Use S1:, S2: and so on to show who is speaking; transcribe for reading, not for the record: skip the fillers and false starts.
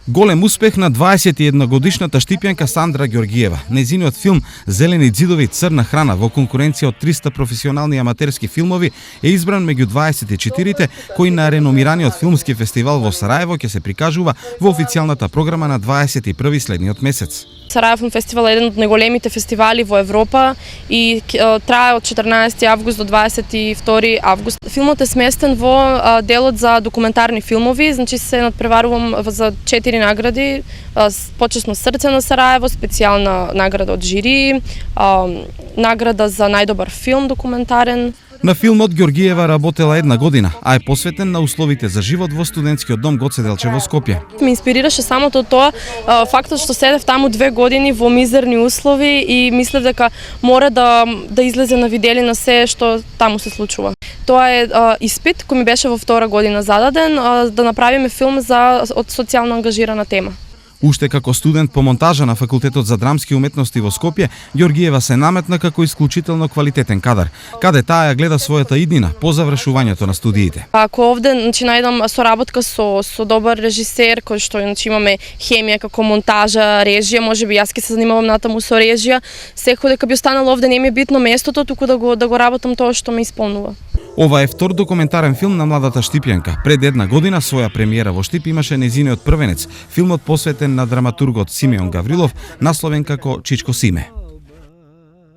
S1: Голем успех на 21-годишната штипјанка Сандра Ѓоргиева. Нејзиниот филм Зелени ѕидови црна храна во конкуренција од 300 професионални аматерски филмови е избран меѓу 24-те кои на реномираниот филмски фестивал во Сараево ќе се прикажува во официјалната програма на 21 следниот месец.
S2: Сараево Филм Фестивал е еден од најголемите фестивали во Европа и трае од 14 август до 22 август. Филмот е сместен во делот за документарни филмови, значи се надпреварувам за 4 награди, почесно срце на Сараево, специјална награда од жири, награда за најдобар филм документарен.
S1: На филмот Ѓоргиева работела 1 година, а е посветен на условите за живот во студентскиот дом Гоце Делчев во Скопје.
S2: Ме инспирираше самото тоа, фактот што седев таму 2 години во мизерни услови и мислев дека мора да излезе на видели на се што таму се случува. Тоа е испит кој ми беше во 2 година зададен, да направиме филм од социјално ангажирана тема.
S1: Уште како студент по монтажа на Факултетот за драмски уметности во Скопје, Ѓоргиева се наметна како исклучително квалитетен кадар, каде таа ја гледа својата иднина по завршувањето на студиите.
S2: Ако овде најдам соработка со добар режисер, кој што имаме хемија како монтажа, режија, можеби јас ќе се занимавам натаму со режија, секој дека би останало овде не ми е битно местото, туку да го работам тоа што ме исполнува.
S1: Ова е втор документарен филм на младата штипјанка. Пред 1 година своја премиера во Штип имаше нејзиниот првенец, филмот посветен на драматургот Симеон Гаврилов, насловен како Чичко Симе.